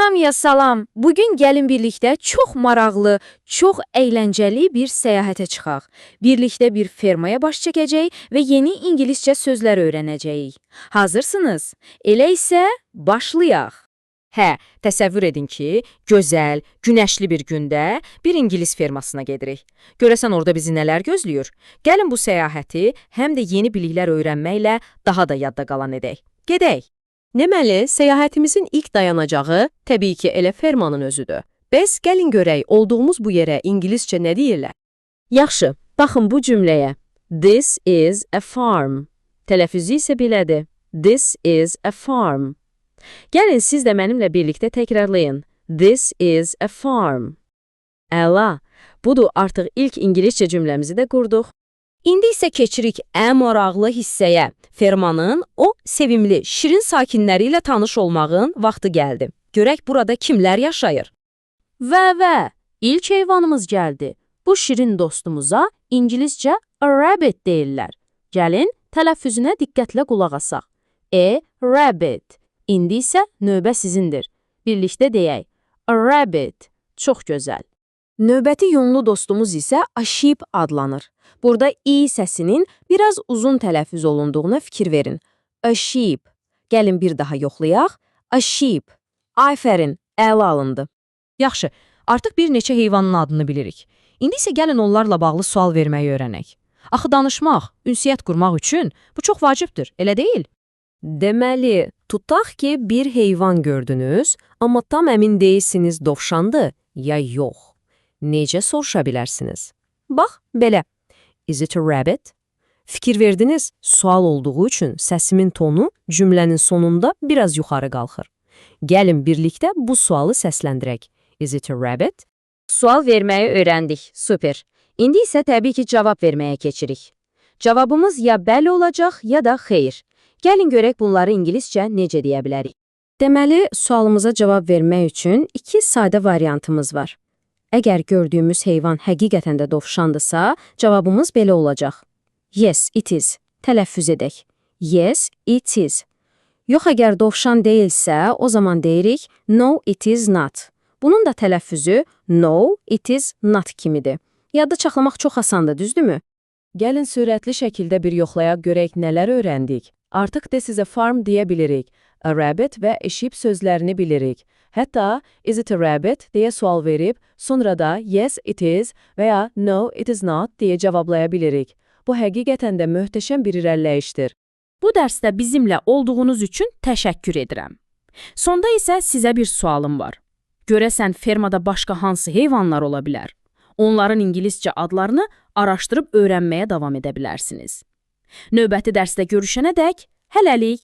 Hamıya salam. Bugün gəlin birlikdə çox maraqlı, çox əyləncəli bir səyahətə çıxaq. Birlikdə bir fermaya baş çəkəcəyik və yeni ingiliscə sözlər öyrənəcəyik. Hazırsınız? Elə isə başlayaq. Hə, təsəvvür edin ki, gözəl, günəşli bir gündə bir ingilis fermasına gedirik. Görəsən orada bizi nələr gözləyir? Gəlin bu səyahəti həm də yeni biliklər öyrənməklə daha da yadda qalan edək. Gedək. Deməli, səyahətimizin ilk dayanacağı təbii ki, elə fermanın özüdür. Bəs gəlin görək, olduğumuz bu yerə ingiliscə nə deyirlər? Yaxşı, baxın bu cümləyə. This is a farm. Tələffüzü isə belədir. This is a farm. Gəlin siz də mənimlə birlikdə təkrarlayın. This is a farm. Əla, budur artıq ilk ingiliscə cümləmizi də qurduq. İndi isə keçirik ən maraqlı hissəyə. Fermanın o sevimli, şirin sakinləri ilə tanış olmağın vaxtı gəldi. Görək burada kimlər yaşayır? Və, ilk heyvanımız gəldi. Bu şirin dostumuza ingiliscə a rabbit deyirlər. Gəlin, tələffüzünə diqqətlə qulaq asaq. Rabbit. İndi isə növbə sizindir. Birlikdə deyək. A rabbit. Çox gözəl. Növbəti yunlu dostumuz isə a sheep adlanır. Burada i səsinin biraz uzun tələffüz olunduğuna fikir verin. A sheep. Gəlin bir daha yoxlayaq. A sheep. Afərin, əla alındı. Yaxşı, artıq bir neçə heyvanın adını bilirik. İndi isə gəlin onlarla bağlı sual verməyi öyrənək. Axı danışmaq, ünsiyyət qurmaq üçün bu çox vacibdir, elə deyil? Deməli, tutaq ki, bir heyvan gördünüz, amma tam əmin deyilsiniz dovşandır ya yox. Necə soruşa bilərsiniz? Bax, belə. Is it a rabbit? Fikir verdiniz, sual olduğu üçün səsimin tonu cümlənin sonunda biraz yuxarı qalxır. Gəlin birlikdə bu sualı səsləndirək. Is it a rabbit? Sual verməyi öyrəndik, super. İndi isə təbii ki, cavab verməyə keçirik. Cavabımız ya bəli olacaq, ya da xeyr. Gəlin görək bunları ingiliscə necə deyə bilərik. Deməli, sualımıza cavab vermək üçün iki sadə variantımız var. Əgər gördüyümüz heyvan həqiqətən də dovşandırsa, cavabımız belə olacaq. Yes, it is. Tələffüz edək. Yes, it is. Yox, əgər dovşan deyilsə, o zaman deyirik no, it is not. Bunun da tələffüzü no, it is not kimidir. Yadda çaxlamaq çox asandır, düzdürmü? Gəlin sürətli şəkildə bir yoxlayaq görək nələr öyrəndik. Artıq this is a farm deyə bilirik. A rabbit və a sheep sözlərini bilirik. Hətta is it a rabbit deyə sual verib, sonra da yes it is və ya no it is not deyə cavablaya bilirik. Bu həqiqətən də möhtəşəm bir irəliləyişdir. Bu dərsdə bizimlə olduğunuz üçün təşəkkür edirəm. Sonda isə sizə bir sualım var. Görəsən fermada başqa hansı heyvanlar ola bilər? Onların ingiliscə adlarını araşdırıb öyrənməyə davam edə bilərsiniz. Növbəti dərsdə görüşənədək hələlik.